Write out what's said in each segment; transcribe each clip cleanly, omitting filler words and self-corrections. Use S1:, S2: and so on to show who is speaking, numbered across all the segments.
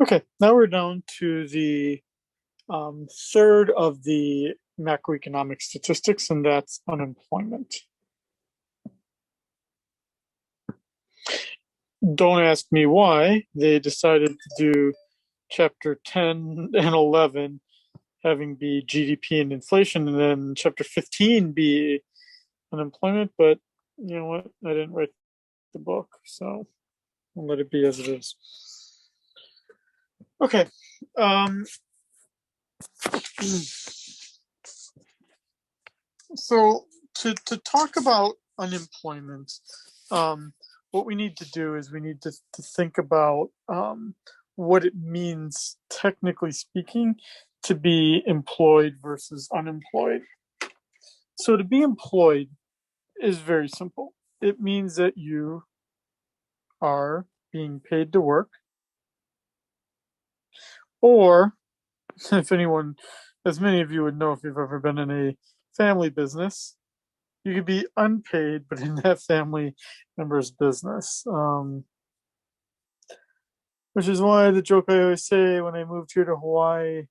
S1: Okay, now we're down to the third of the macroeconomic statistics, and that's unemployment. Don't ask me why they decided to do chapter 10 and 11 having be GDP and inflation, and then chapter 15 be unemployment, but you know what? I didn't write the book, so I'll let it be as it is. Okay. Um, So to talk about unemployment, um, what we need to do is we need to think about what it means, technically speaking, to be employed versus unemployed. So to be employed is very simple. It means that you are being paid to work, or if anyone, as many of you would know if you've ever been in a family business, you could be unpaid, but in that family member's business. Which is why the joke I always say when I moved here to Hawaii,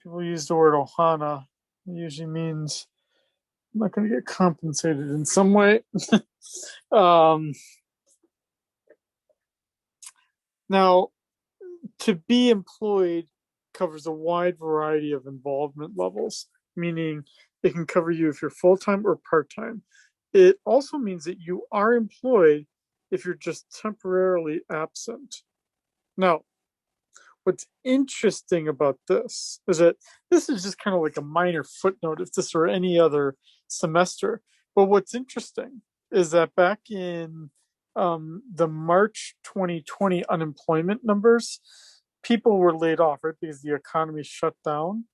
S1: people use the word ohana. It usually means I'm not going to get compensated in some way. um, Now, to be employed covers a wide variety of involvement levels, meaning it can cover you if you're full time or part time. It also means that you are employed if you're just temporarily absent. Now, what's interesting about this is that this is just kind of like a minor footnote if this were any other semester. But what's interesting is that back in the March 2020 unemployment numbers, people were laid off, right, because the economy shut down,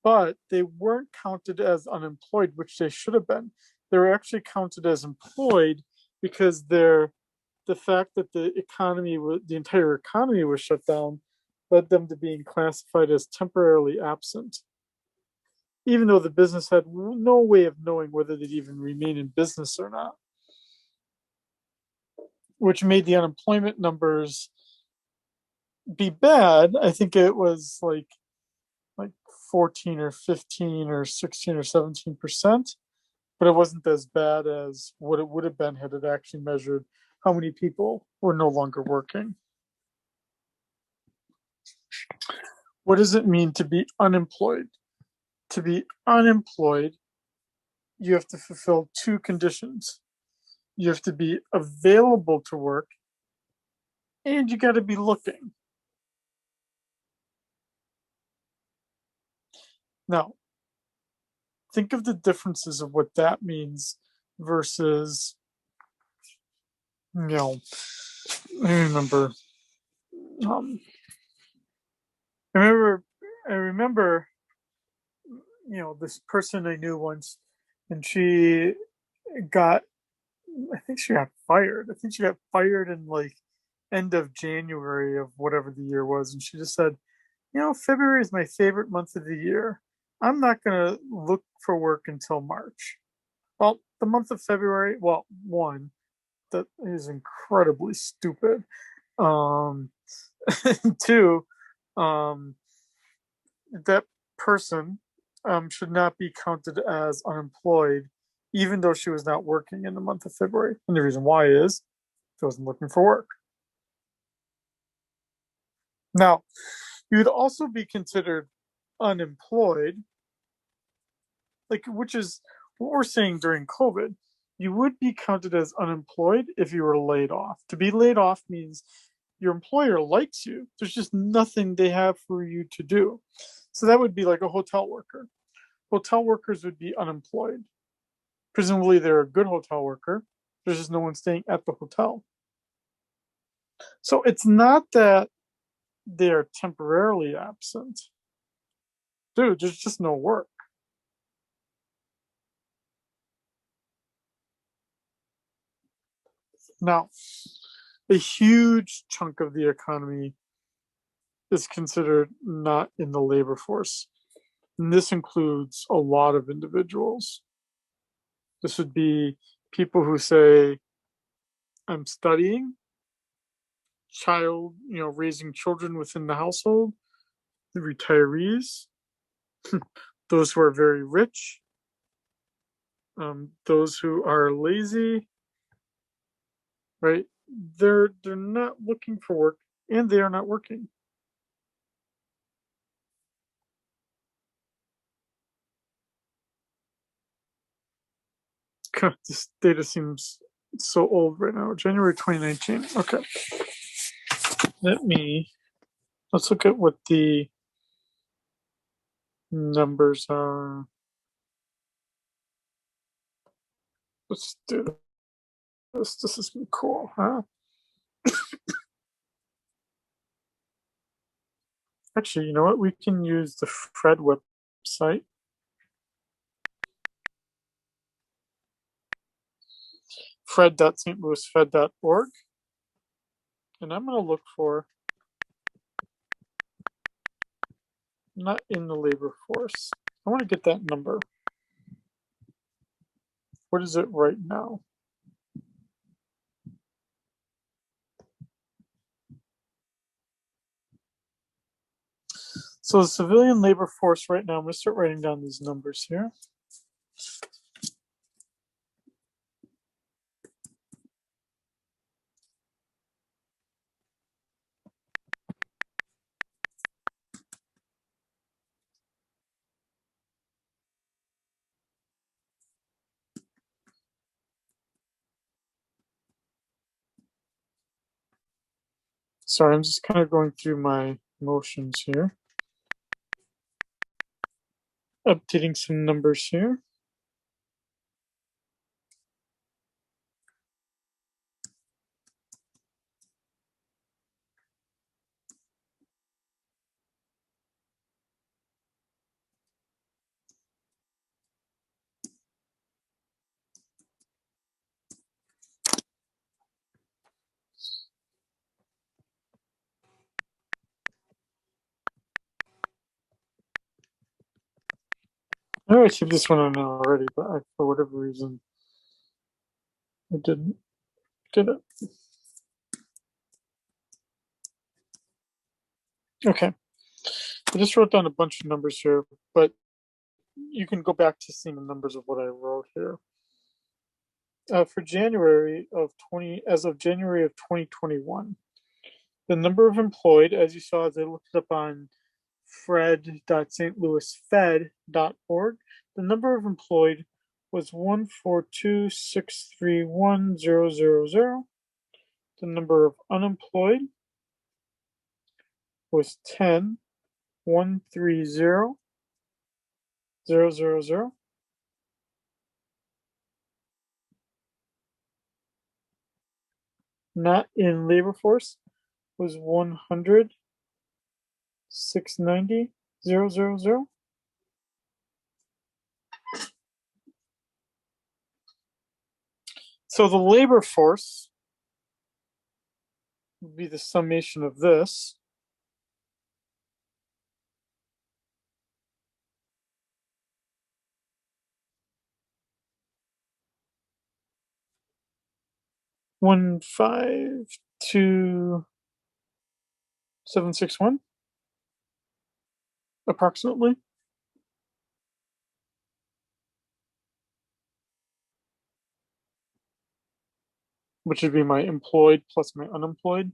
S1: but they weren't counted as unemployed, which they should have been. They were actually counted as employed because the fact that the entire economy was shut down led them to being classified as temporarily absent, even though the business had no way of knowing whether they'd even remain in business or not, which made the unemployment numbers be bad. I think it was like 14 or 15 or 16 or 17%, but it wasn't as bad as what it would have been had it actually measured how many people were no longer working. What does it mean to be unemployed? To be unemployed, you have to fulfill two conditions. You have to be available to work, and you got to be looking. Now, think of the differences of what that means versus, you know, I remember, um, I remember, I remember, this person I knew once, and she got, I think she got fired. I think she got fired in like end of January of whatever the year was, and she just said, February is my favorite month of the year. I'm not going to look for work until March. Well, the month of February, well, one, that is incredibly stupid. Um, two, um, that person should not be counted as unemployed, even though she was not working in the month of February. And the reason why is she wasn't looking for work. Now, you would also be considered unemployed, like which is what we're saying during COVID. You would be counted as unemployed if you were laid off. To be laid off means your employer likes you. There's just nothing they have for you to do. So that would be like a hotel worker. Hotel workers would be unemployed. Presumably they're a good hotel worker. There's just no one staying at the hotel. So it's not that they're temporarily absent. Dude, there's just no work. Now, a huge chunk of the economy is considered not in the labor force. And this includes a lot of individuals. This would be people who say, I'm studying child, raising children within the household, the retirees, those who are very rich, those who are lazy, right? They're not looking for work, and they are not working. God, this data seems so old right now. January 2019. Okay. Let's look at what the numbers are. Let's do this. This is cool, huh? Actually, you know what? We can use the Fred website. Fred.stlouisfed.org. And I'm going to look for, not in the labor force. I want to get that number. What is it right now? So the civilian labor force right now, I'm going to start writing down these numbers here. Sorry, I'm just kind of going through my motions here. Updating some numbers here. I know I keep this one on already, but for whatever reason, I didn't get it. Okay. I just wrote down a bunch of numbers here, but you can go back to seeing the numbers of what I wrote here. For January of as of January of 2021, the number of employed, as you saw, as I looked it up on fred.stlouisfed.org, the number of employed was 142,631,000. The number of unemployed was 10,130,000. Not in labor force was 100,690,000. So the labor force would be the summation of this. One 52761 approximately. Which would be my employed plus my unemployed.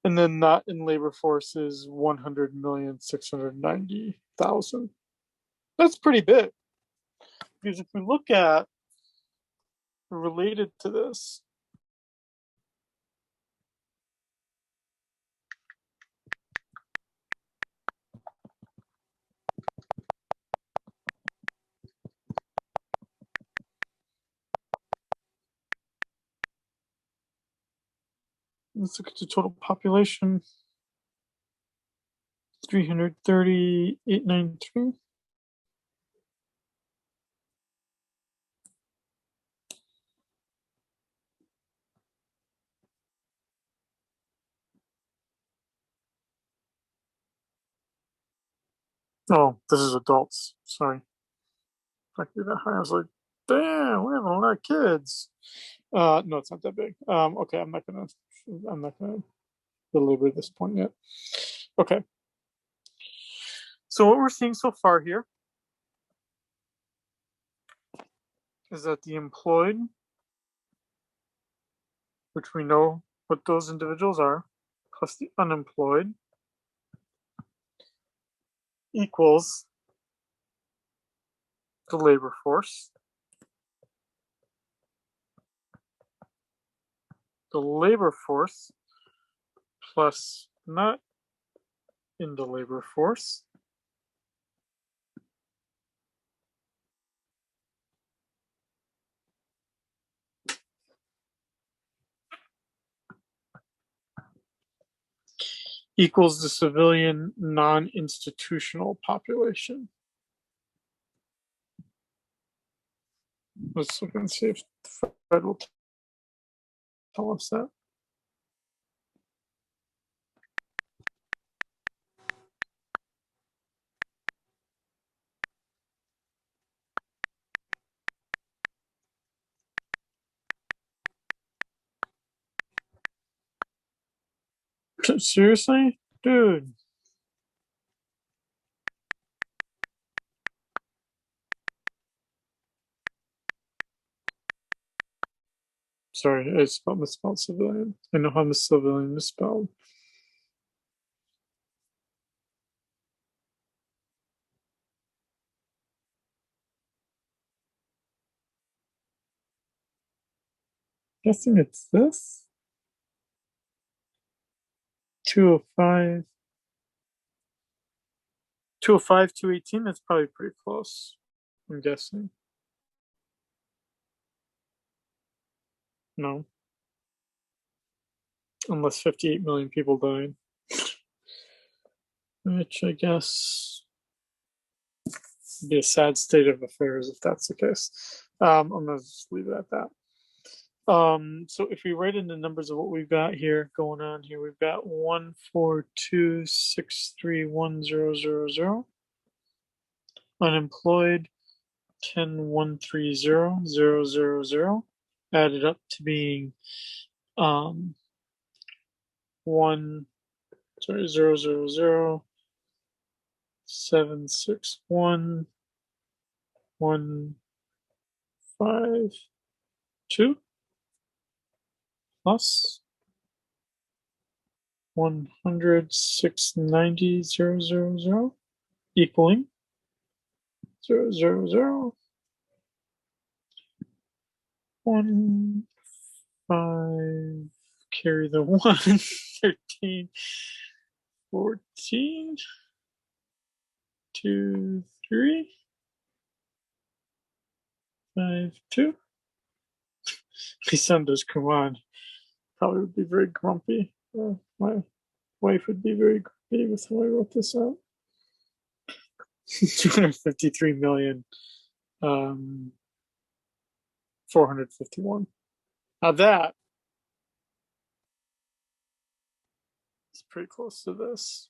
S1: And then not in labor force is 100,690,000. That's pretty big. Because if we look at related to this, let's look at the total population. 338.93. Oh, this is adults. Sorry. If I could do that high, I was like, damn, we have a lot of kids. No, it's not that big. Okay, I'm not gonna belabor this point yet. Okay. So what we're seeing so far here is that the employed, which we know what those individuals are, plus the unemployed equals the labor force. The labor force plus not in the labor force equals the civilian non-institutional population. Let's look and see if Fred will tell us that. Seriously? Dude. Sorry, I misspelled civilian. I know how civilian misspelled. Guessing it's this. 205. 205, 218, that's probably pretty close, I'm guessing. No. Unless 58 million people died. Which I guess would be a sad state of affairs if that's the case. I'm gonna just leave it at that. So if we write in the numbers of what we've got here going on here, we've got 142631000. Unemployed 10130000 added up to being 0.76115 plus 100,690,000 equaling 000 1 5 carry the 1 13 14 2 3 5 2. My son does come on. Probably would be very grumpy. My wife would be very grumpy with how I wrote this out. 253 million 451. Now that is pretty close to this.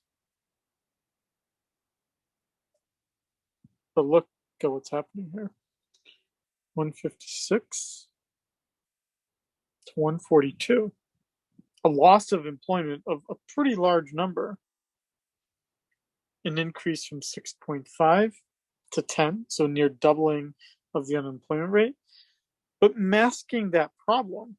S1: But look at what's happening here. 156 to 142. A loss of employment of a pretty large number. An increase from 6.5 to 10, so near doubling of the unemployment rate. But masking that problem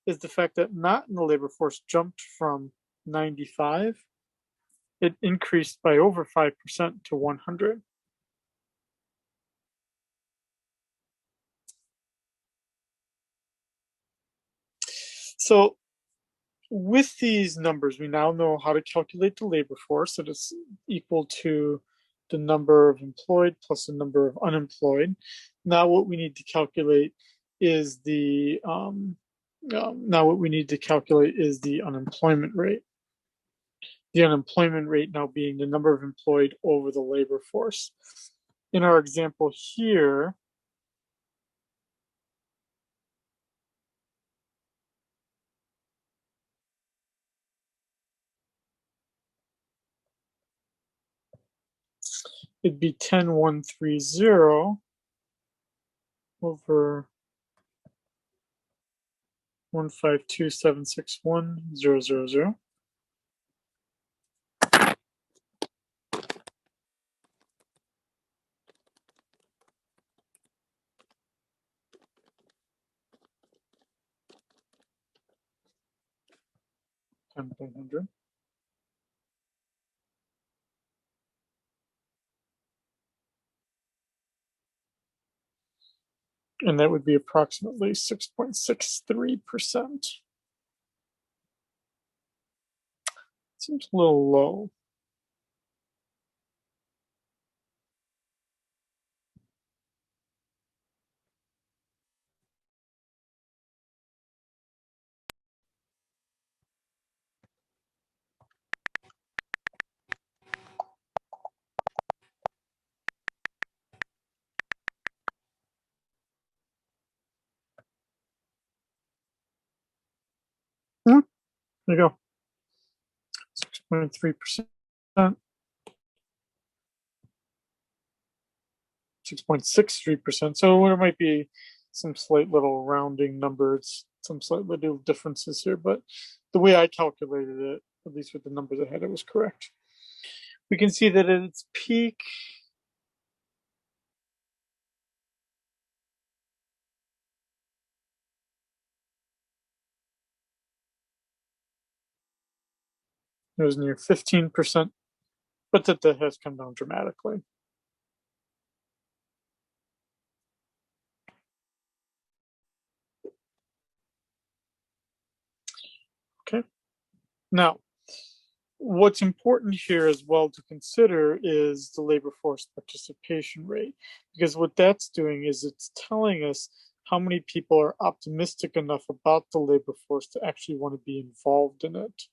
S1: is the fact that not in the labor force jumped from 95, it increased by over 5% to 100. So with these numbers, we now know how to calculate the labor force. That is equal to the number of employed plus the number of unemployed. Now what we need to calculate is the unemployment rate. The unemployment rate now being the number of employed over the labor force. In our example here, it'd be 10,130 over 152,761,000. Times 100. And that would be approximately 6.63%. Seems a little low. There you go. 6.3%. 6.63%. So there might be some slight little rounding numbers, some slight little differences here, but the way I calculated it, at least with the numbers I had, it was correct. We can see that at its peak, it was near 15%, but that has come down dramatically. Okay. Now, what's important here as well to consider is the labor force participation rate, because what that's doing is it's telling us how many people are optimistic enough about the labor force to actually want to be involved in it.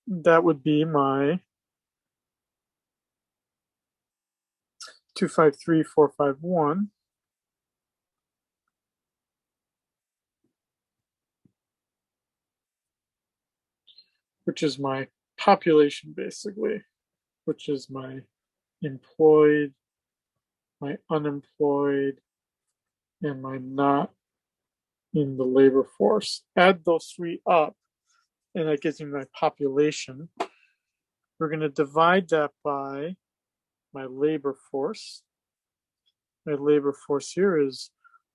S1: That would be my 253451, which is my population basically, which is my employed, my unemployed, and my not in the labor force. Add those three up, and that gives me my population. We're going to divide that by my labor force. My labor force here is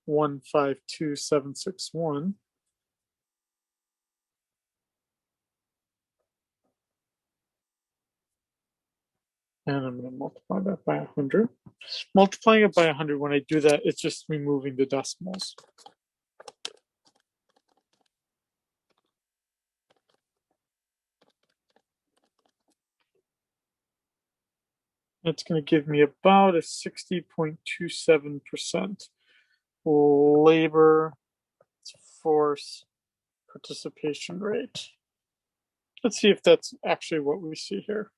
S1: 152,761. And I'm going to multiply that by 100. Multiplying it by 100, when I do that, it's just removing the decimals. It's going to give me about a 60.27% labor force participation rate. Let's see if that's actually what we see here.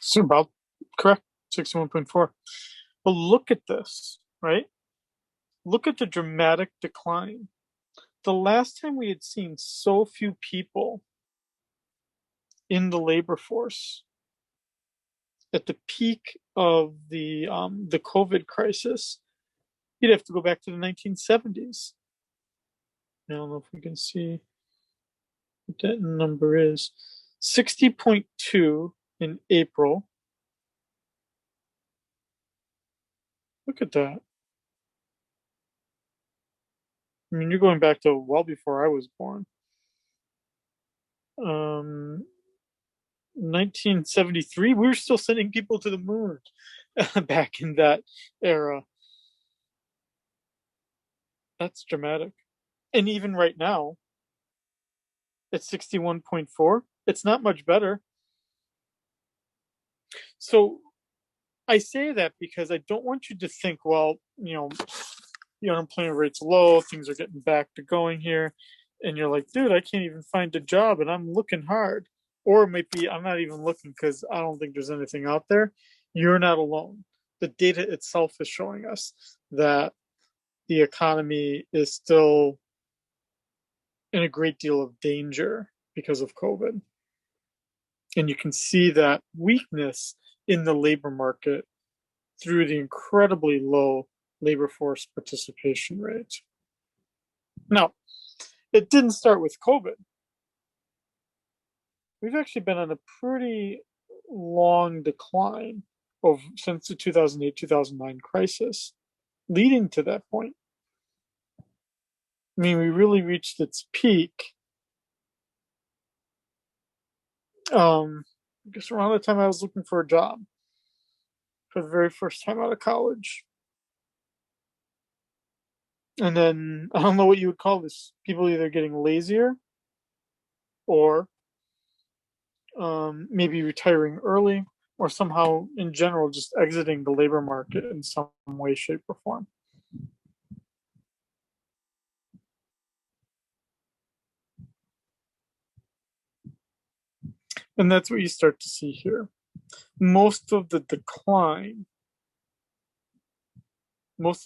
S1: So about correct, 61.4. But look at this, right? Look at the dramatic decline. The last time we had seen so few people in the labor force at the peak of the COVID crisis, you'd have to go back to the 1970s. I don't know if we can see what that number is. 60.2 in April. Look at that. I mean, you're going back to well before I was born. 1973, we were still sending people to the moon back in that era. That's dramatic. And even right now, at 61.4, it's not much better. So I say that because I don't want you to think, well, the unemployment rate's low, things are getting back to going here. And you're like, dude, I can't even find a job and I'm looking hard. or it might be I'm not even looking because I don't think there's anything out there. You're not alone. The data itself is showing us that the economy is still in a great deal of danger because of COVID. And you can see that weakness in the labor market through the incredibly low labor force participation rate. Now, it didn't start with COVID. We've actually been on a pretty long decline since the 2008-2009 crisis, leading to that point. I mean, we really reached its peak. I guess around the time I was looking for a job for the very first time out of college. And then I don't know what you would call this. People either getting lazier or maybe retiring early or somehow in general just exiting the labor market in some way, shape, or form. And that's what you start to see here. Most of the decline was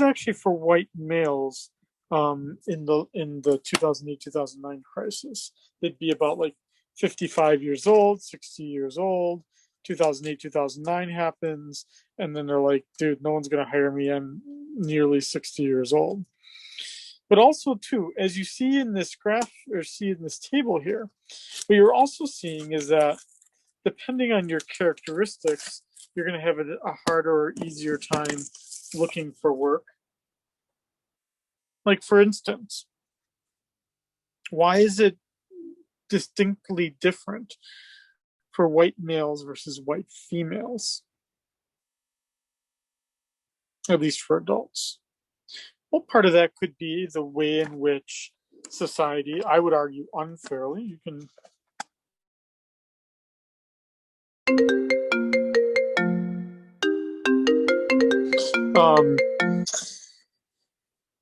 S1: actually for white males in the 2008-2009 crisis. They'd be about like 55 years old, 60 years old. 2008-2009 happens, and then they're like, dude, no one's gonna hire me. I'm nearly 60 years old. But also, too, as you see in this graph or see in this table here, what you're also seeing is that depending on your characteristics, you're going to have a harder or easier time looking for work. Like, for instance, why is it distinctly different for white males versus white females? At least for adults. Well, part of that could be the way in which society, I would argue unfairly, you can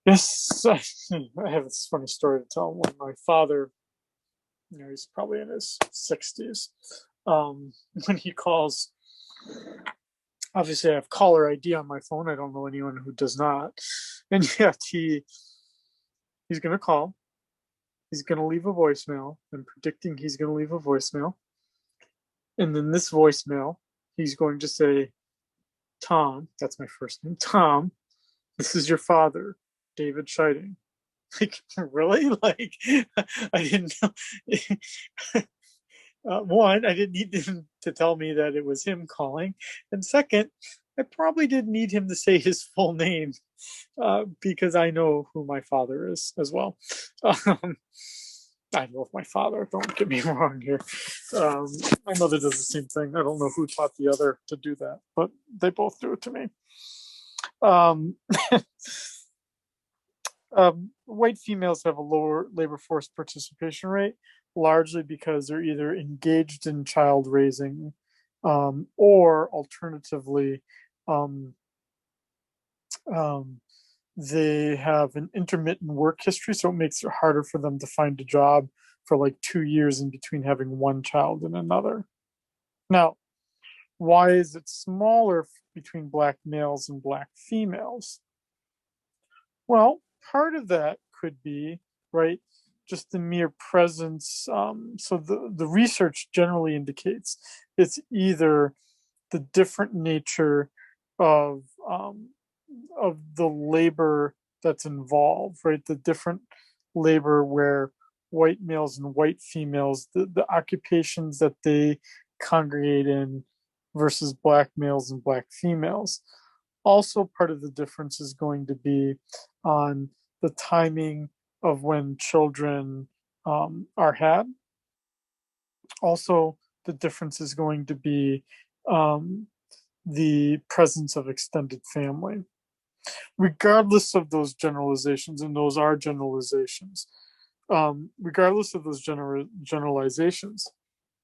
S1: yes, I have this funny story to tell. When my father, he's probably in his 60s, when he calls, obviously I have caller ID on my phone. I don't know anyone who does not. And yet he's going to call. He's going to leave a voicemail. I'm predicting he's going to leave a voicemail. And then this voicemail, he's going to say, Tom, that's my first name, Tom, this is your father, David Scheiding. Like, really? Like, I didn't know. One, I didn't need him to tell me that it was him calling. And second, I probably didn't need him to say his full name because I know who my father is as well. I love my father, don't get me wrong here. My mother does the same thing. I don't know who taught the other to do that, but they both do it to me. White females have a lower labor force participation rate, largely because they're either engaged in child raising or alternatively, um, they have an intermittent work history, so it makes it harder for them to find a job for like 2 years in between having one child and another. Now, why is it smaller between black males and black females? Well, part of that could be, right, just the mere presence. So the research generally indicates it's either the different nature of the labor that's involved, right? The different labor where white males and white females, the occupations that they congregate in versus black males and black females. Also, part of the difference is going to be on the timing of when children are had. Also, the difference is going to be the presence of extended family. Regardless of those generalizations, and those are generalizations, regardless of those generalizations,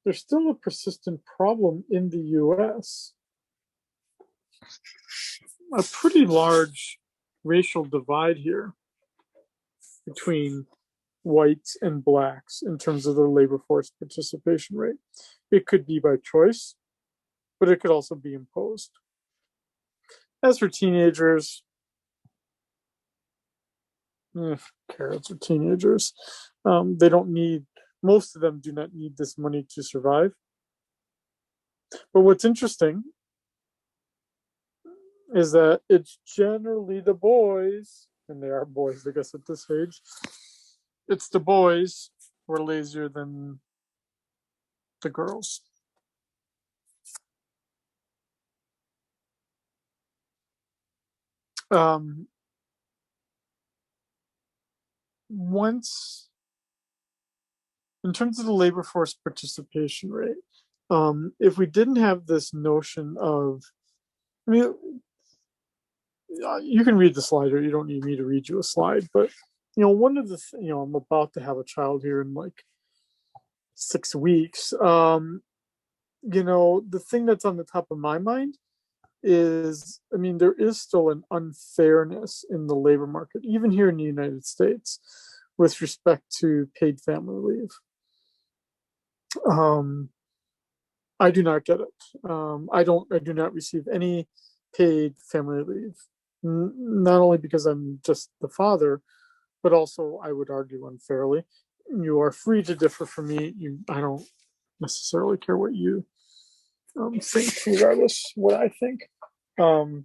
S1: there's still a persistent problem in the US. A pretty large racial divide here between whites and blacks in terms of their labor force participation rate. It could be by choice, but it could also be imposed. As for teenagers, carrots are teenagers. They don't need, most of them do not need this money to survive. But what's interesting is that it's generally the boys, and they are boys, I guess, at this age. It's the boys who are lazier than the girls. Once, in terms of the labor force participation rate, if we didn't have this notion of, I mean, you can read the slide, or you don't need me to read you a slide, but one of the, I'm about to have a child here in like 6 weeks. The thing that's on the top of my mind is, I mean, there is still an unfairness in the labor market, even here in the United States, with respect to paid family leave. I do not get it. I do not receive any paid family leave. Not only because I'm just the father, but also I would argue unfairly. You are free to differ from me. I don't necessarily care what you think, regardless what I think. 1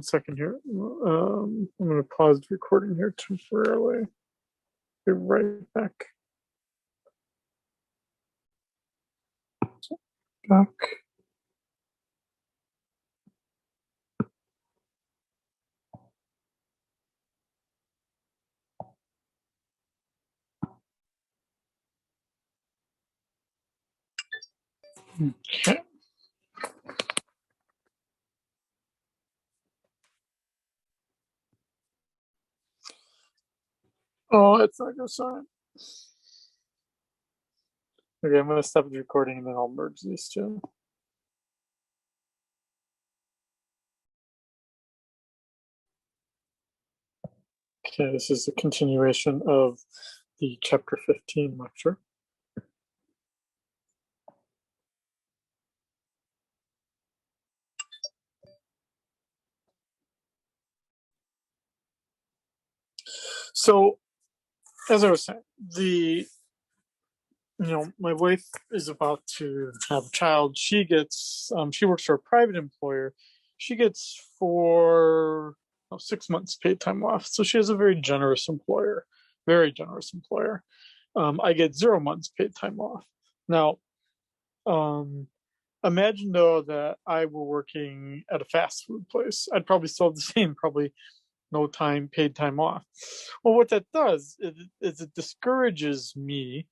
S1: second here. I'm going to pause the recording here temporarily. Be right back. Back. Okay. Oh, it's not going to sign. Okay, I'm going to stop the recording and then I'll merge these two. Okay, this is a continuation of the chapter 15 lecture. So, as I was saying, my wife is about to have a child. She gets, she works for a private employer. She gets 6 months paid time off. So she has a very generous employer, very generous employer. I get 0 months paid time off. Now, imagine though that I were working at a fast food place. I'd probably still have the same, probably no paid time off. Well, what that does is it discourages me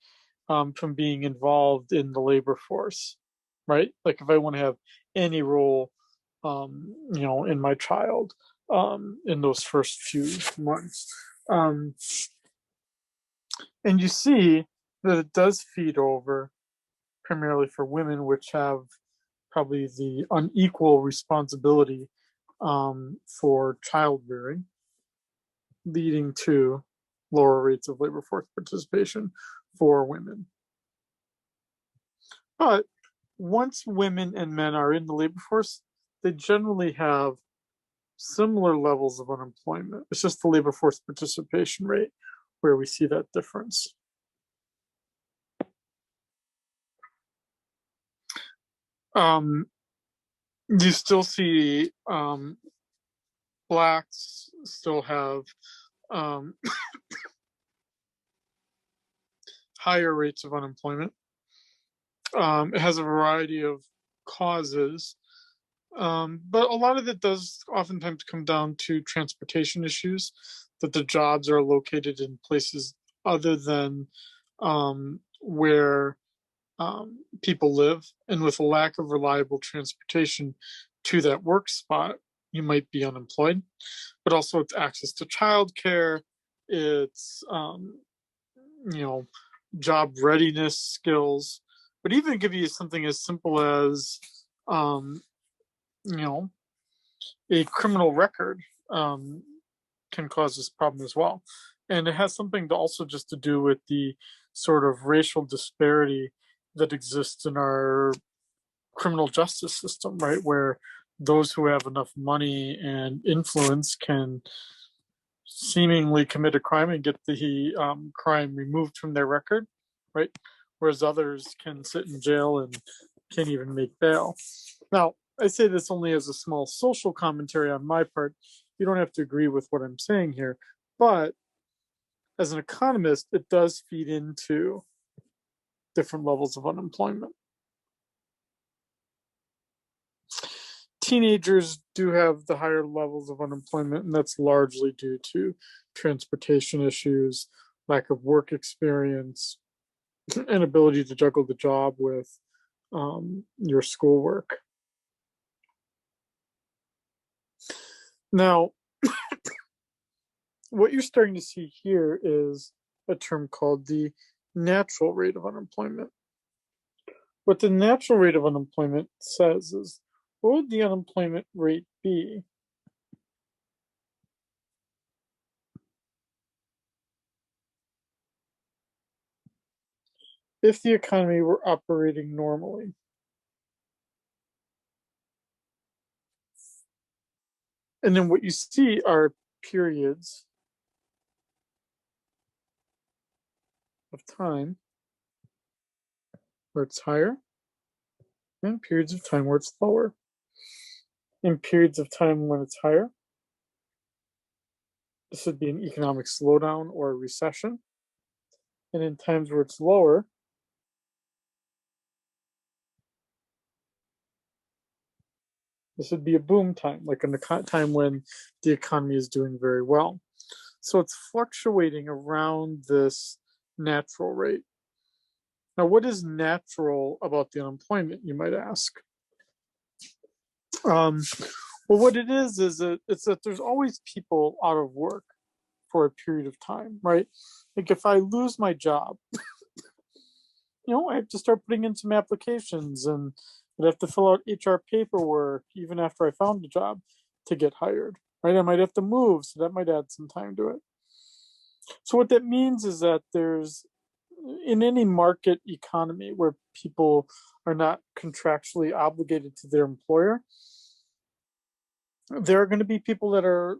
S1: from being involved in the labor force, right? Like if I want to have any role, in my child, in those first few months. And you see that it does feed over primarily for women, which have probably the unequal responsibility for child rearing, leading to lower rates of labor force participation for women. But once women and men are in the labor force, they generally have similar levels of unemployment. It's just the labor force participation rate where we see that difference. You still see blacks still have higher rates of unemployment. It has a variety of causes, but a lot of it does oftentimes come down to transportation issues, that the jobs are located in places other than where people live. And with a lack of reliable transportation to that work spot, you might be unemployed. But also it's access to childcare, it's job readiness skills, but even give you something as simple as a criminal record. can cause this problem as well. And it has something to also just to do with the sort of racial disparity that exists in our criminal justice system, right? Where those who have enough money and influence can seemingly commit a crime and get the crime removed from their record, right? Whereas others can sit in jail and can't even make bail. Now, I say this only as a small social commentary on my part. You don't have to agree with what I'm saying here, but as an economist, it does feed into different levels of unemployment. Teenagers do have the higher levels of unemployment, and that's largely due to transportation issues, lack of work experience, inability to juggle the job with your schoolwork. Now, what you're starting to see here is a term called the natural rate of unemployment. What the natural rate of unemployment says is, what would the unemployment rate be if the economy were operating normally? And then what you see are periods of time where it's higher and periods of time where it's lower. In periods of time when it's higher, this would be an economic slowdown or a recession. And in times where it's lower, this would be a boom time, like in the time when the economy is doing very well. So it's fluctuating around this natural rate. Now, what is natural about the unemployment, you might ask? Well, what it is that it's that there's always people out of work for a period of time, right? Like if I lose my job, I have to start putting in some applications and I'd have to fill out HR paperwork even after I found a job to get hired, right? I might have to move, so that might add some time to it. So what that means is that there's in any market economy where people are not contractually obligated to their employer, there are going to be people that are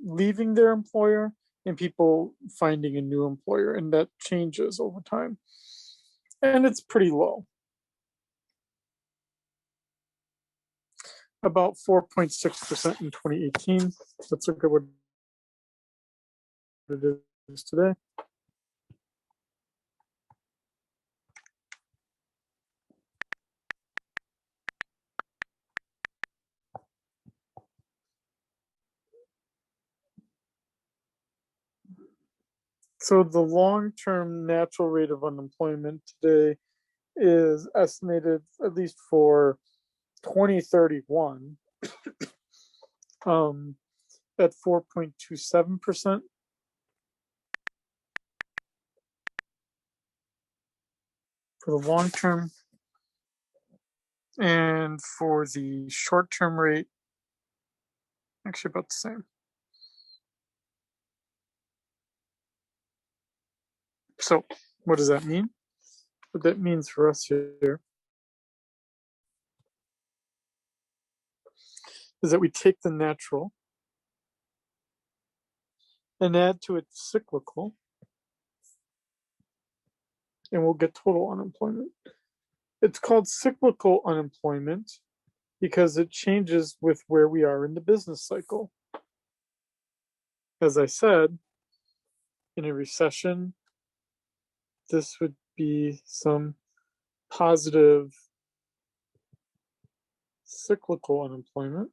S1: leaving their employer and people finding a new employer, and that changes over time. And it's pretty low. About 4.6% in 2018. Let's look at what it is today. So the long-term natural rate of unemployment today is estimated, at least for 2031, at 4.27%. For the long term. And for the short term rate, actually about the same. So what does that mean? What that means for us here is that we take the natural and add to it cyclical, and we'll get total unemployment. It's called cyclical unemployment because it changes with where we are in the business cycle. As I said, in a recession, this would be some positive cyclical unemployment.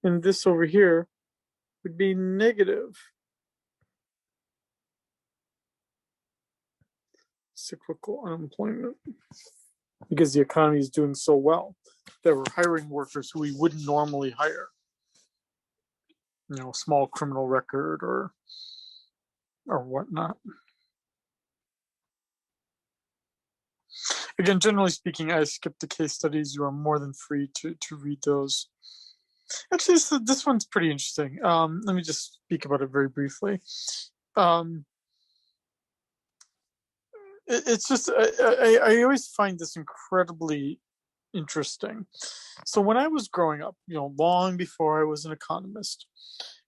S1: And this over here would be negative cyclical unemployment because the economy is doing so well that we're hiring workers who we wouldn't normally hire. Small criminal record or whatnot. Again, generally speaking, I skipped the case studies. You are more than free to read those. Actually, this one's pretty interesting. Let me just speak about it very briefly. Um, it's just I always find this incredibly interesting. So when I was growing up, long before I was an economist,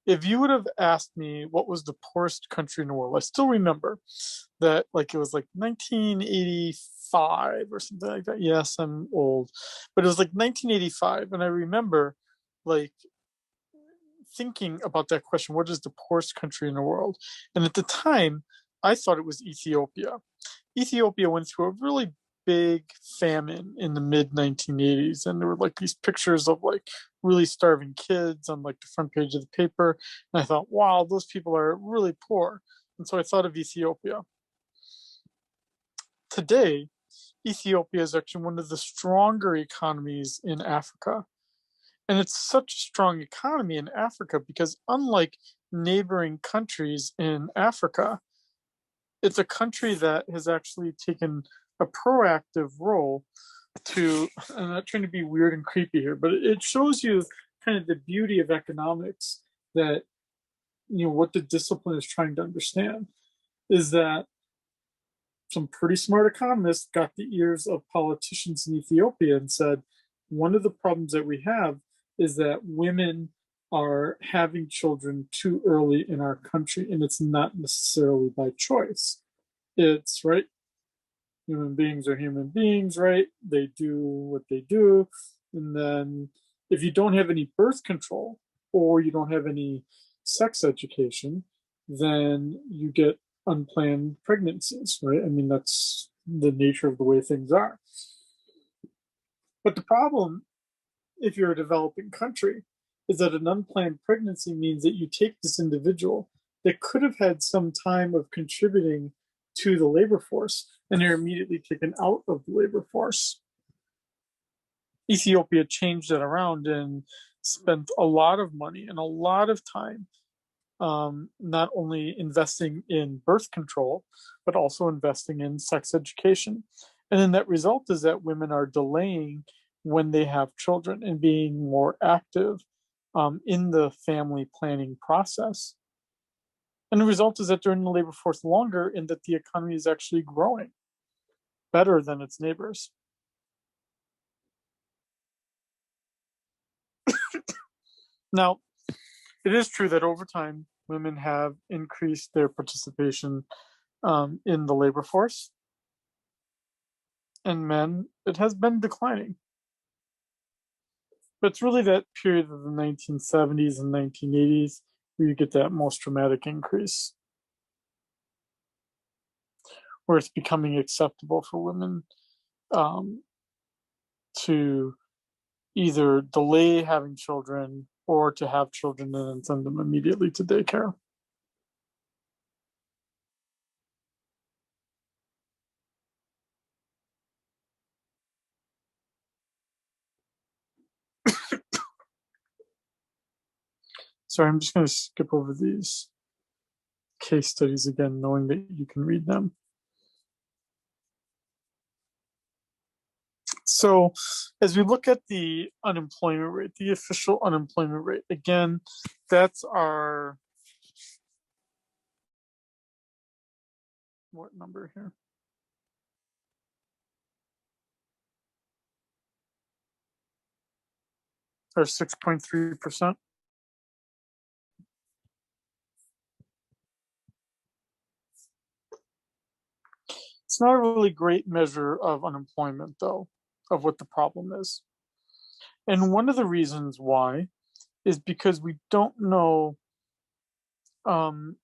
S1: if you would have asked me what was the poorest country in the world, I still remember that, like, it was like 1985 or something like that. Yes, I'm old, but it was like 1985, and I remember, like, thinking about that question: what is the poorest country in the world? And at the time, I thought it was Ethiopia. Ethiopia went through a really big famine in the mid 1980s, and there were like these pictures of like really starving kids on like the front page of the paper. And I thought, wow, those people are really poor. And so I thought of Ethiopia. Today, Ethiopia is actually one of the stronger economies in Africa. And it's such a strong economy in Africa because, unlike neighboring countries in Africa, it's a country that has actually taken a proactive role to, I'm not trying to be weird and creepy here, but it shows you kind of the beauty of economics, that, what the discipline is trying to understand is that some pretty smart economists got the ears of politicians in Ethiopia and said, one of the problems that we have is that women are having children too early in our country, and it's not necessarily by choice. It's right. Human beings are human beings, right? They do what they do. And then if you don't have any birth control or you don't have any sex education, then you get unplanned pregnancies, right? I mean, that's the nature of the way things are. But the problem, if you're a developing country, is that an unplanned pregnancy means that you take this individual that could have had some time of contributing to the labor force, and they're immediately taken out of the labor force. Ethiopia changed that around and spent a lot of money and a lot of time, not only investing in birth control, but also investing in sex education. And then that result is that women are delaying when they have children and being more active in the family planning process. And the result is that they're in the labor force longer and that the economy is actually growing better than its neighbors. Now, it is true that over time, women have increased their participation in the labor force, and men, it has been declining. But it's really that period of the 1970s and 1980s where you get that most dramatic increase, where it's becoming acceptable for women um, to either delay having children or to have children and then send them immediately to daycare. So I'm just going to skip over these case studies again, knowing that you can read them. So, as we look at the unemployment rate, the official unemployment rate, again, that's our, what number here? Our 6.3%. It's not a really great measure of unemployment, though, of what the problem is. And one of the reasons why is because we don't know um,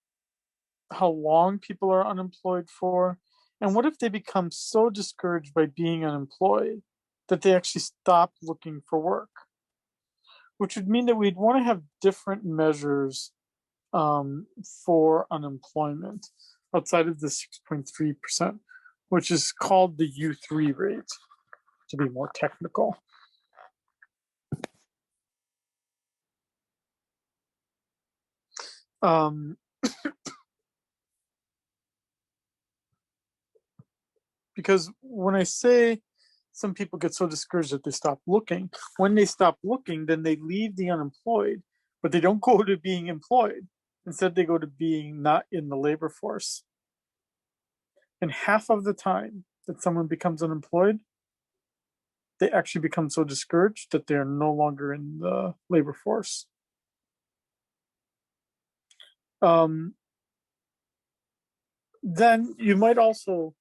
S1: how long people are unemployed for. And what if they become so discouraged by being unemployed that they actually stop looking for work? Which would mean that we'd want to have different measures for unemployment outside of the 6.3%, which is called the U3 rate, to be more technical. Um, because when I say some people get so discouraged that they stop looking, when they stop looking, then they leave the unemployed, but they don't go to being employed. Instead, they go to being not in the labor force. And half of the time that someone becomes unemployed, they actually become so discouraged that they're no longer in the labor force. Then you might also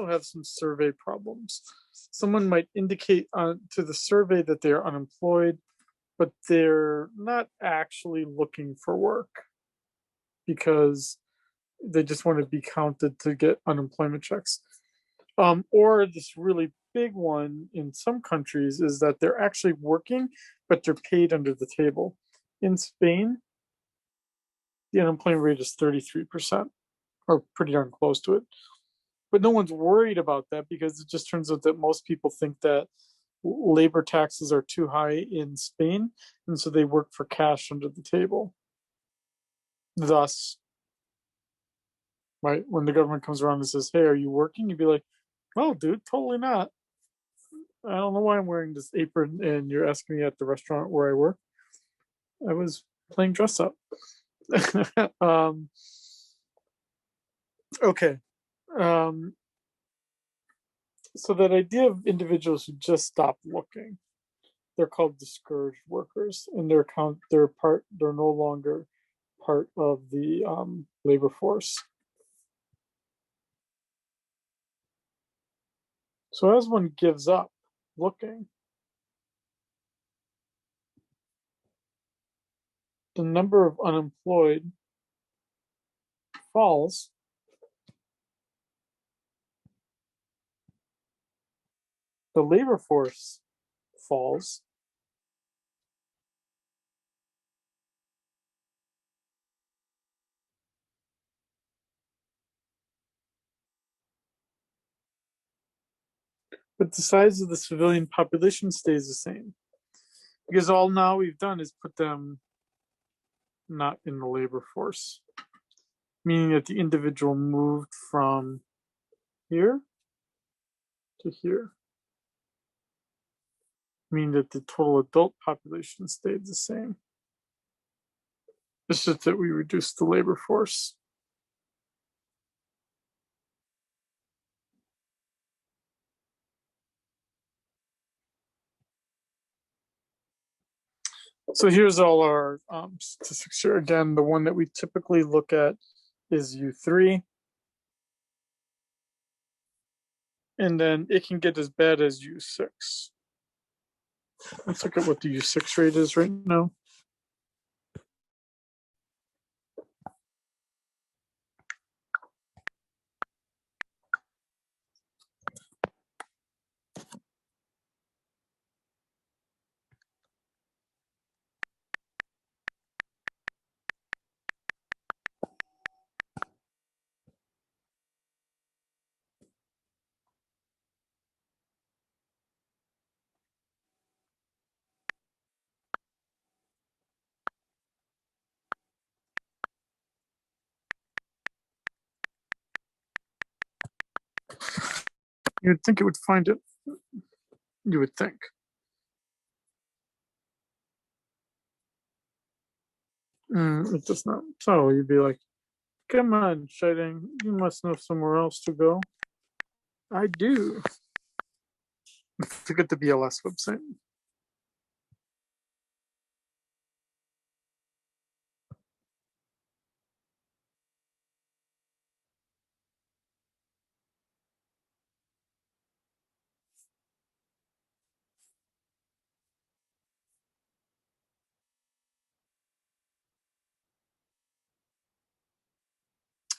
S1: have some survey problems. Someone might indicate to the survey that they're unemployed, but they're not actually looking for work because they just want to be counted to get unemployment checks. Or this really big one in some countries is that they're actually working, but they're paid under the table. In Spain, the unemployment rate is 33%, or pretty darn close to it. But no one's worried about that because it just turns out that most people think that labor taxes are too high in Spain, and so they work for cash under the table. Thus, right, when the government comes around and says, "Hey, are you working?" You'd be like, "Well, dude, totally not. I don't know why I'm wearing this apron and you're asking me at the restaurant where I work. I was playing dress up." Okay. So that idea of individuals who just stop looking, they're called discouraged workers, and they're no longer part of the labor force. So as one gives up looking, the number of unemployed falls, the labor force falls, but the size of the civilian population stays the same. Because all now we've done is put them not in the labor force, meaning that the individual moved from here to here, meaning that the total adult population stayed the same. It's just that we reduced the labor force. So here's all our statistics here. Again, the one that we typically look at is U3. And then it can get as bad as U6. Let's look at what the U6 rate is right now. You would think it would find it. You would think. It does not. So you'd be like, come on, Shiting, you must know somewhere else to go. I do. Look at the BLS website.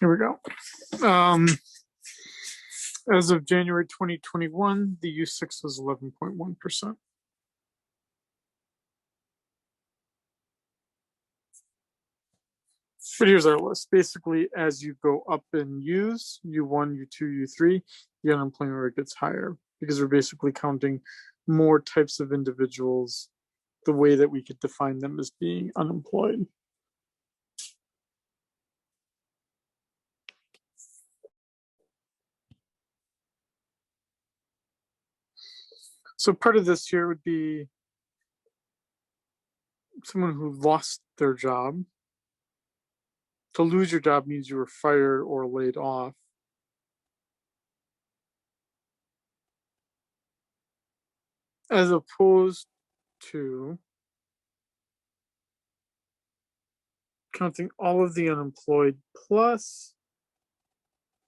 S1: Here we go. As of January 2021, the U6 was 11.1%. But here's our list. Basically, as you go up in U's, U1, U2, U3, the unemployment rate gets higher because we're basically counting more types of individuals the way that we could define them as being unemployed. So part of this here would be someone who lost their job. To lose your job means you were fired or laid off. As opposed to counting all of the unemployed plus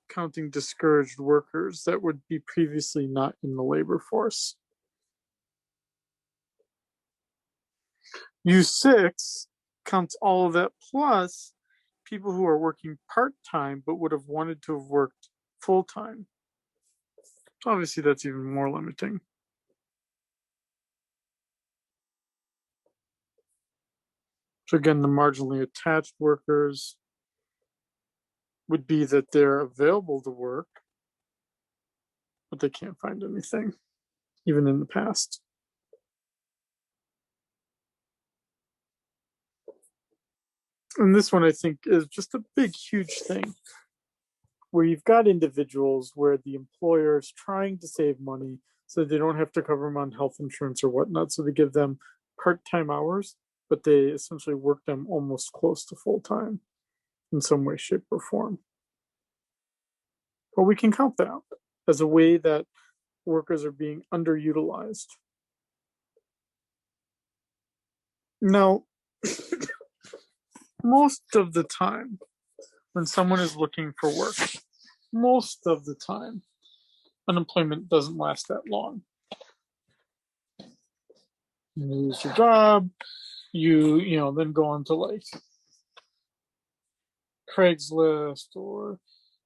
S1: counting discouraged workers that would be previously not in the labor force. U6 counts all of that plus people who are working part-time but would have wanted to have worked full-time. Obviously, that's even more limiting. So again, the marginally attached workers would be that they're available to work, but they can't find anything, even in the past. And this one, I think, is just a big, huge thing where you've got individuals where the employer is trying to save money so they don't have to cover them on health insurance or whatnot. So they give them part-time hours, but they essentially work them almost close to full-time in some way, shape, or form. But we can count that as a way that workers are being underutilized. Now, most of the time, when someone is looking for work, most of the time, unemployment doesn't last that long. You lose your job, you then go on to like Craigslist, or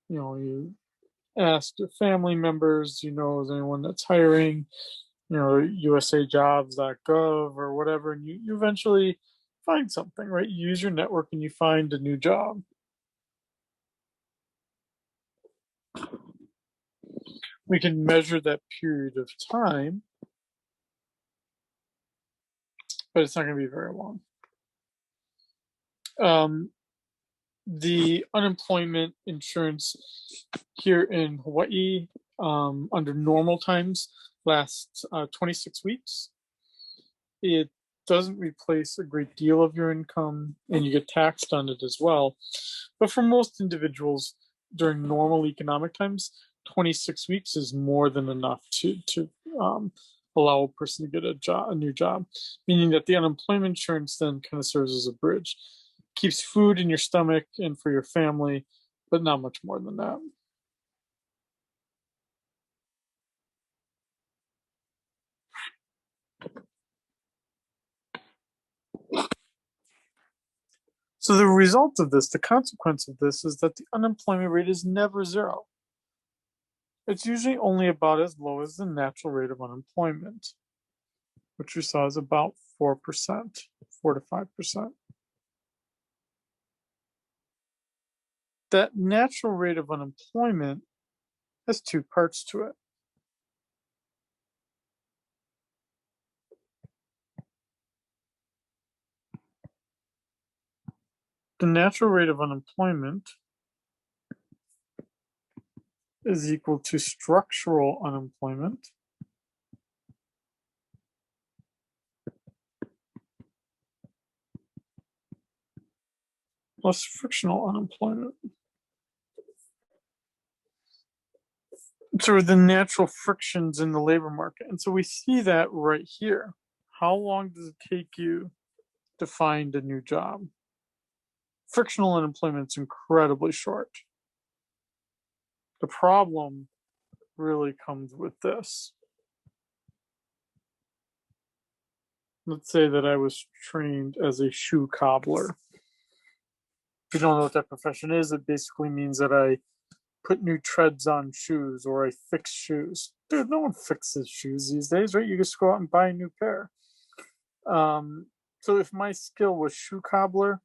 S1: you ask your family members, is anyone that's hiring, usajobs.gov or whatever, and you eventually find something, right? You use your network and you find a new job. We can measure that period of time, but it's not going to be very long. The unemployment insurance here in Hawaii under normal times lasts 26 weeks. It doesn't replace a great deal of your income, and you get taxed on it as well. But for most individuals during normal economic times, 26 weeks is more than enough to allow a person to get a new job, meaning that the unemployment insurance then kind of serves as a bridge. Keeps food in your stomach and for your family, but not much more than that. So the result of this, the consequence of this, is that the unemployment rate is never zero. It's usually only about as low as the natural rate of unemployment, which we saw is about 4%, 4 to 5%. That natural rate of unemployment has two parts to it. The natural rate of unemployment is equal to structural unemployment plus frictional unemployment. So the natural frictions in the labor market. And so we see that right here. How long does it take you to find a new job? Frictional unemployment is incredibly short. The problem really comes with this. Let's say that I was trained as a shoe cobbler. If you don't know what that profession is, it basically means that I put new treads on shoes or I fix shoes. Dude, no one fixes shoes these days, right? You just go out and buy a new pair. So if my skill was shoe cobbler,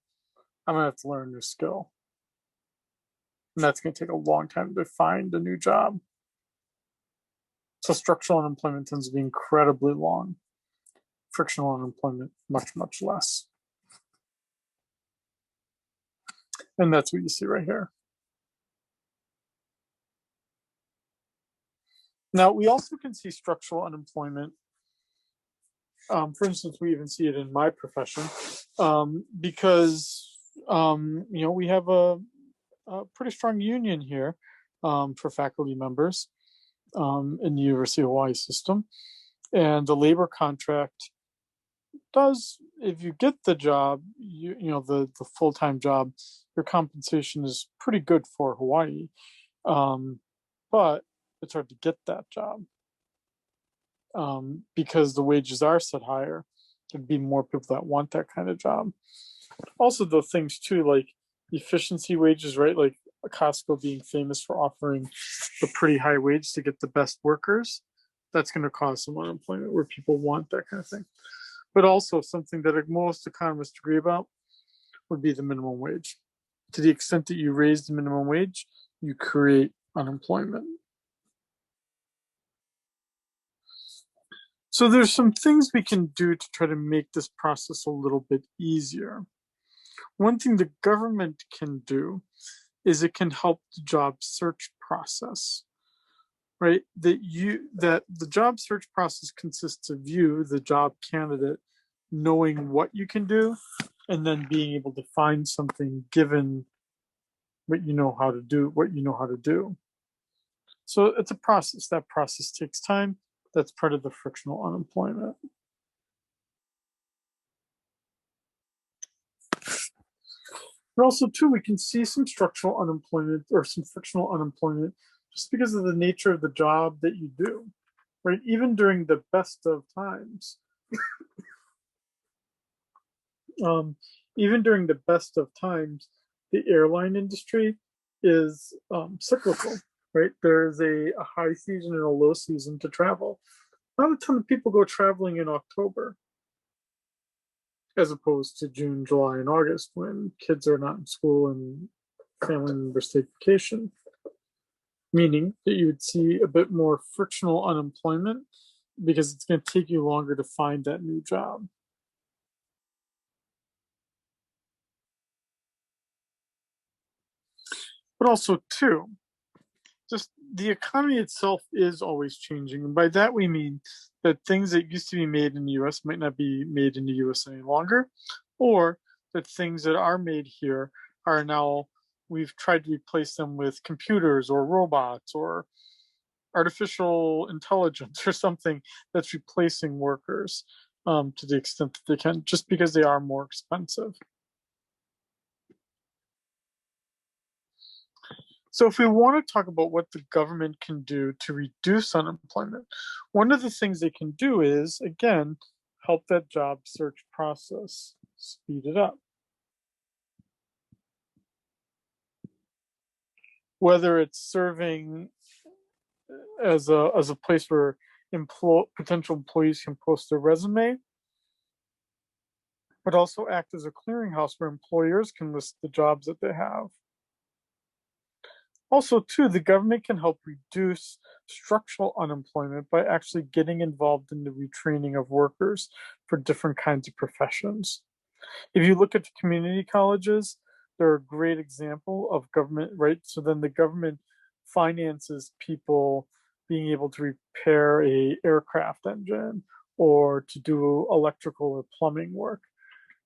S1: I'm gonna have to learn a new skill. And that's gonna take a long time to find a new job. So structural unemployment tends to be incredibly long. Frictional unemployment, much, much less. And that's what you see right here. Now, we also can see structural unemployment For instance, we even see it in my profession, because we have a pretty strong union here, for faculty members, in the University of Hawaii system, and the labor contract does, if you get the job, the full time job, your compensation is pretty good for Hawaii, um, but it's hard to get that job, because the wages are set higher. There'd be more people that want that kind of job. Also, the things too, like efficiency wages, right? Like Costco being famous for offering a pretty high wage to get the best workers. That's going to cause some unemployment where people want that kind of thing. But also, something that most economists agree about would be the minimum wage. To the extent that you raise the minimum wage, you create unemployment. So there's some things we can do to try to make this process a little bit easier. One thing the government can do is it can help the job search process, right? That the job search process consists of you, the job candidate, knowing what you can do and then being able to find something given what you know how to do. So it's a process. That process takes time. That's part of the frictional unemployment. But also, too, we can see some structural unemployment or some frictional unemployment just because of the nature of the job that you do, right? Even during the best of times, um, even during the best of times, the airline industry is cyclical, right? There's a high season and a low season to travel. Not a ton of people go traveling in October as opposed to June, July, and August when kids are not in school and family members take vacation, meaning that you would see a bit more frictional unemployment because it's going to take you longer to find that new job. But also, too, just the economy itself is always changing. And by that, we mean that things that used to be made in the US might not be made in the US any longer, or that things that are made here are now, we've tried to replace them with computers or robots or artificial intelligence or something that's replacing workers, to the extent that they can, just because they are more expensive. So, if we want to talk about what the government can do to reduce unemployment, one of the things they can do is, again, help that job search process, speed it up. Whether it's serving as a place where potential employees can post their resume, but also act as a clearinghouse where employers can list the jobs that they have. Also, too, the government can help reduce structural unemployment by actually getting involved in the retraining of workers for different kinds of professions. If you look at the community colleges, they're a great example of government, right? So then the government finances people being able to repair a aircraft engine or to do electrical or plumbing work,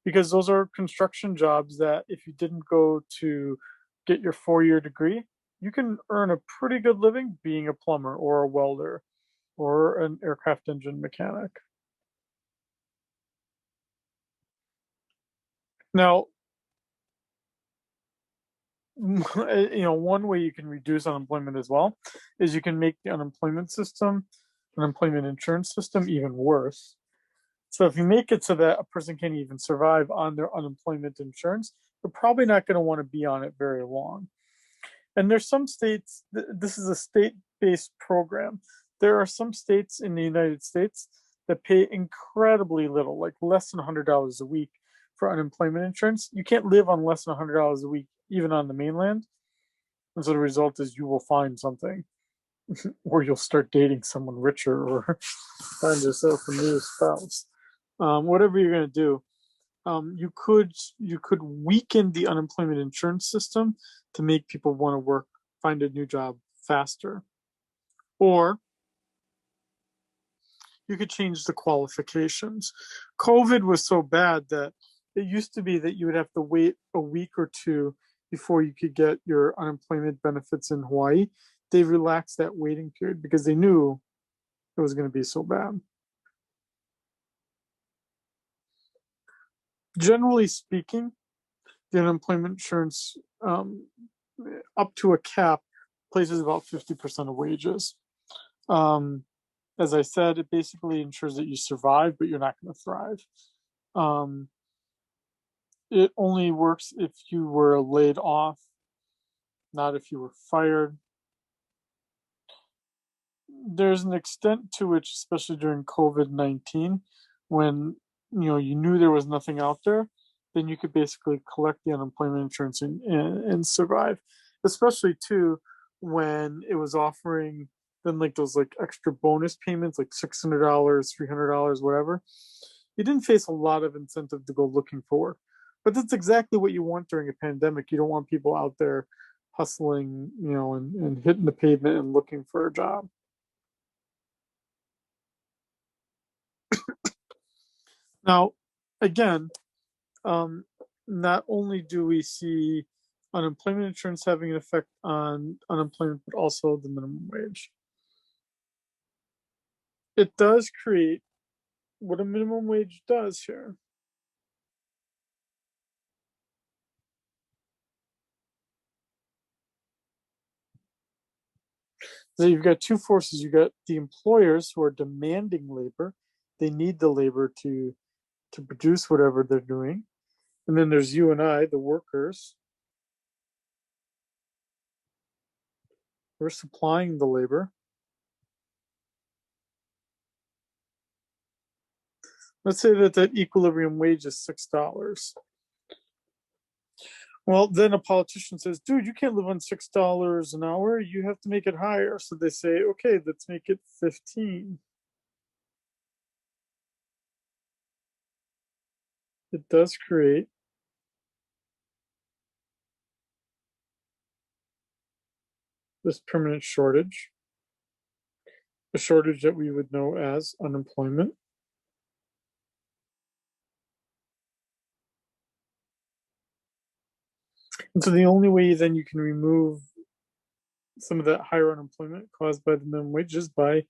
S1: because those are construction jobs that if you didn't go to get your 4-year degree, you can earn a pretty good living being a plumber or a welder or an aircraft engine mechanic. Now, one way you can reduce unemployment as well is you can make the unemployment insurance system even worse. So if you make it so that a person can't even survive on their unemployment insurance, they're probably not going to want to be on it very long. And there's some states, this is a state-based program. There are some states in the United States that pay incredibly little, like less than $100 a week for unemployment insurance. You can't live on less than $100 a week, even on the mainland. And so the result is you will find something, or you'll start dating someone richer, or find yourself a new spouse. Whatever you're going to do, you could weaken the unemployment insurance system to make people want to find a new job faster, or you could change the qualifications. COVID was so bad that it used to be that you would have to wait a week or two before you could get your unemployment benefits in Hawaii. They relaxed that waiting period because they knew it was going to be so bad. Generally speaking, the unemployment insurance, up to a cap, places about 50% of wages. As I said, it basically ensures that you survive, but you're not going to thrive. It only works if you were laid off, not if you were fired. There's an extent to which, especially during COVID-19, when you knew there was nothing out there, then you could basically collect the unemployment insurance and survive. Especially too when it was offering then like those like extra bonus payments, like $600, $300, whatever. You didn't face a lot of incentive to go looking for work, but that's exactly what you want during a pandemic. You don't want people out there hustling, and hitting the pavement and looking for a job. Now, again, not only do we see unemployment insurance having an effect on unemployment, but also the minimum wage. It does create what a minimum wage does here. So you've got two forces. You've got the employers who are demanding labor. They need the labor to produce whatever they're doing. And then there's you and I, the workers. We're supplying the labor. Let's say that equilibrium wage is $6. Well, then a politician says, dude, you can't live on $6 an hour. You have to make it higher. So they say, okay, let's make it 15. It does create this permanent shortage, a shortage that we would know as unemployment. And so the only way then you can remove some of that higher unemployment caused by the minimum wage is by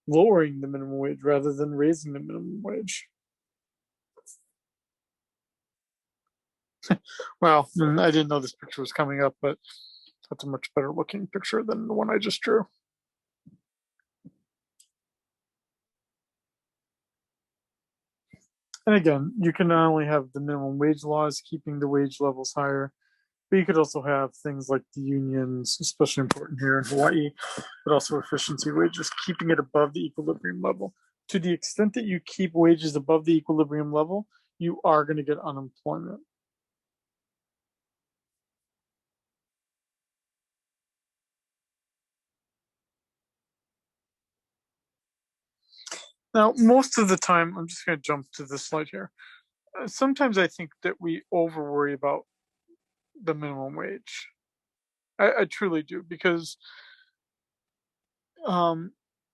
S1: lowering the minimum wage rather than raising the minimum wage. Well, I didn't know this picture was coming up, but that's a much better looking picture than the one I just drew. And again, you can not only have the minimum wage laws keeping the wage levels higher, but you could also have things like the unions, especially important here in Hawaii, but also efficiency wages, keeping it above the equilibrium level. To the extent that you keep wages above the equilibrium level, you are going to get unemployment. Now, most of the time, I'm just going to jump to this slide here. Sometimes I think that we over worry about the minimum wage. I truly do, because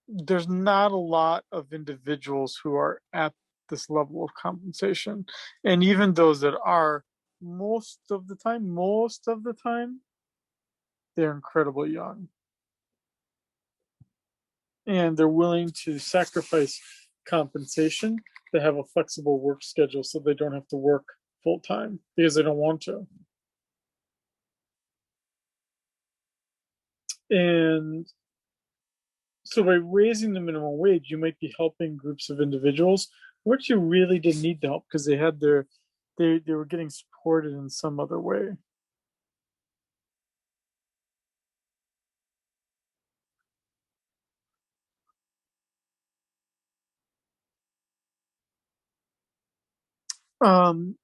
S1: there's not a lot of individuals who are at this level of compensation. And even those that are, most of the time, they're incredibly young. And they're willing to sacrifice compensation to have a flexible work schedule so they don't have to work full time because they don't want to. And so by raising the minimum wage, you might be helping groups of individuals which you really didn't need the help because they had they were getting supported in some other way. Um,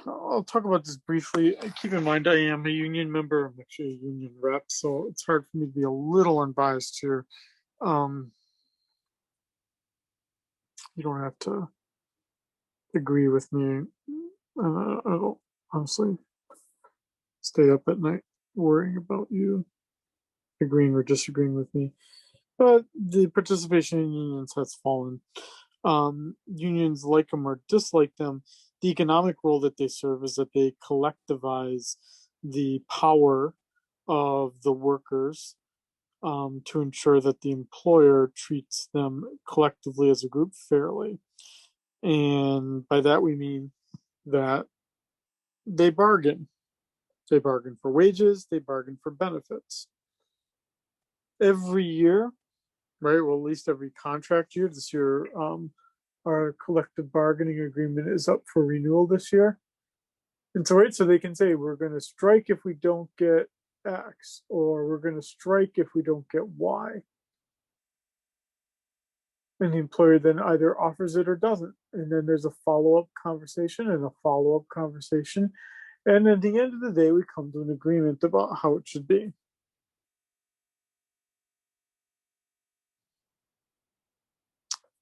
S1: I'll talk about this briefly. Keep in mind, I am a union member. I'm actually a union rep, so it's hard for me to be a little unbiased here. Um, you don't have to agree with me. I don't honestly stay up at night worrying about you agreeing or disagreeing with me. But the participation in unions has fallen. Unions like them or dislike them. The economic role that they serve is that they collectivize the power of the workers to ensure that the employer treats them collectively as a group fairly. And by that we mean that they bargain. They bargain for wages, they bargain for benefits. Every year, right? Well, at least every contract year. This year, our collective bargaining agreement is up for renewal this year. And so, right, so they can say, we're going to strike if we don't get X, or we're going to strike if we don't get Y. And the employer then either offers it or doesn't. And then there's a follow up conversation and a follow up conversation. And at the end of the day, we come to an agreement about how it should be.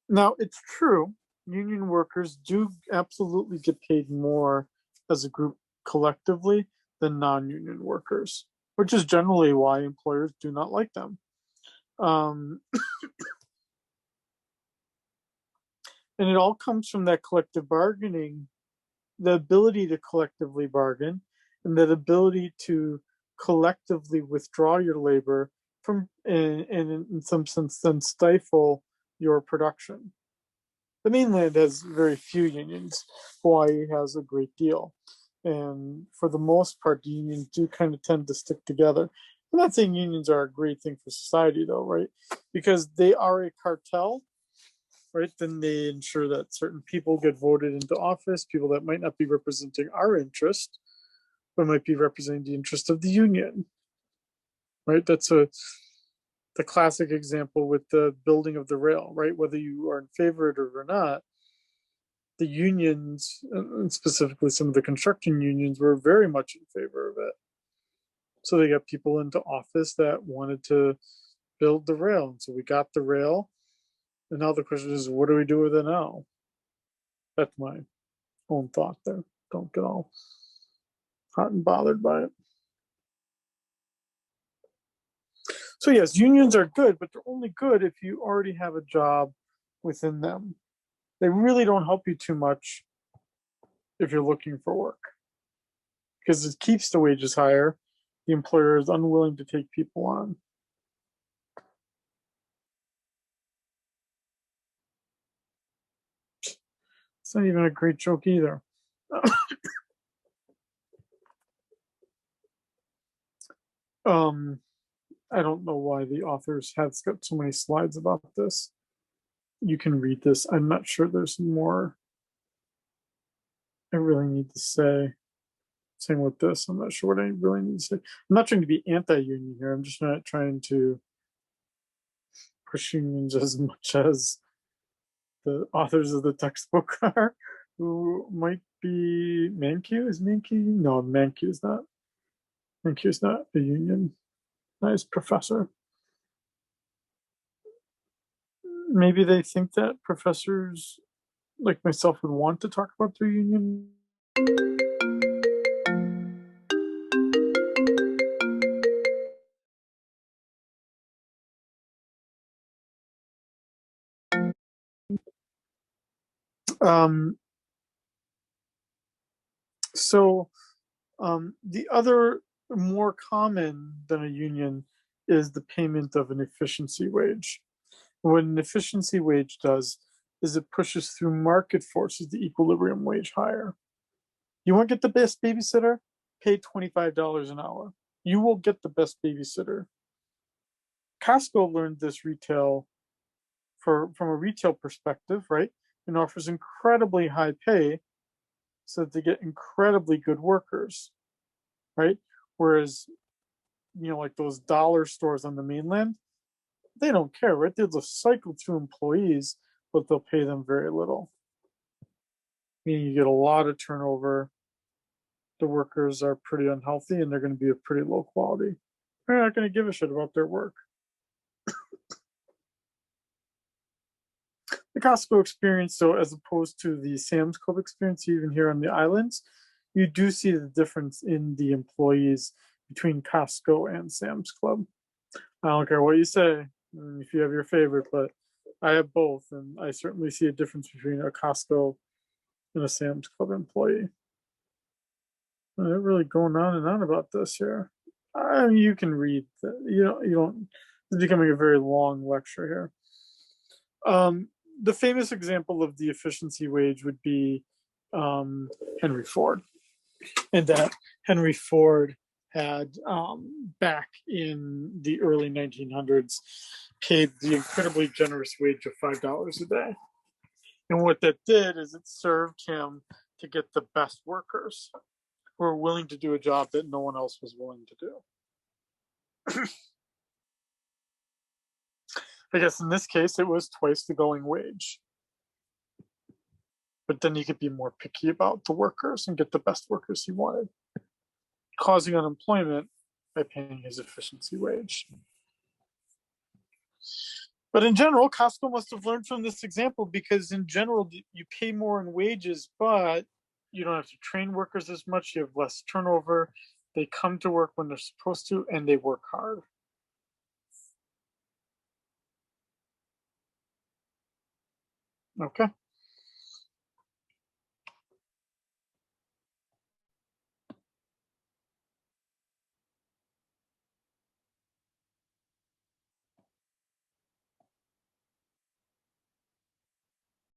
S1: Now, it's true, union workers do absolutely get paid more as a group collectively than non union workers, which is generally why employers do not like them. Um, and it all comes from that collective bargaining, the ability to collectively bargain, and that ability to collectively withdraw your labor from, and in some sense, then stifle your production. The mainland has very few unions. Hawaii has a great deal. And for the most part, the unions do kind of tend to stick together. I'm not saying unions are a great thing for society, though, right? Because they are a cartel, right? Then they ensure that certain people get voted into office, people that might not be representing our interest, but might be representing the interest of the union, right? That's the classic example with the building of the rail, right? Whether you are in favor of it or not, the unions, and specifically some of the construction unions, were very much in favor of it. So they got people into office that wanted to build the rail. And so we got the rail. And now the question is, what do we do with it now? That's my own thought there. Don't get all hot and bothered by it. So, yes, unions are good, but they're only good if you already have a job within them. They really don't help you too much if you're looking for work because it keeps the wages higher. The employer is unwilling to take people on. It's not even a great joke either. um, I don't know why the authors has got so many slides about this. You can read this. I'm not sure there's more I really need to say. Same with this. I'm not sure what I really need to say. I'm not trying to be anti-union here. I'm just not trying to push unions as much as the authors of the textbook are, who might be Mankiw. Is Mankiw? No, Mankiw is not. Mankiw is not a union. Nice professor. Maybe they think that professors like myself would want to talk about their union. Um, so the other more common than a union is the payment of an efficiency wage. What an efficiency wage does is it pushes through market forces the equilibrium wage higher. You want to get the best babysitter? Pay $25 an hour. You will get the best babysitter. Costco learned this retail from a retail perspective, right? And offers incredibly high pay so that they get incredibly good workers, right? Whereas, like those dollar stores on the mainland, they don't care, right? They'll just cycle through employees, but they'll pay them very little. Meaning you get a lot of turnover. The workers are pretty unhealthy and they're going to be of pretty low quality. They're not going to give a shit about their work. The Costco experience, though, as opposed to the Sam's Club experience, even here on the islands, you do see the difference in the employees between Costco and Sam's Club. I don't care what you say. if you have your favorite, but I have both, and I certainly see a difference between a Costco and a Sam's Club employee. They're really going on and on about this here. I mean, you can read. You don't. It's becoming a very long lecture here. The famous example of the efficiency wage would be Henry Ford, and that Henry Ford had back in the early 1900s paid the incredibly generous wage of $5 a day. And what that did is it served him to get the best workers who were willing to do a job that no one else was willing to do. I guess in this case, it was twice the going wage. But then he could be more picky about the workers and get the best workers he wanted, causing unemployment by paying his efficiency wage. But in general, Costco must have learned from this example, because in general, you pay more in wages, but you don't have to train workers as much. You have less turnover. They come to work when they're supposed to, and they work hard. Okay.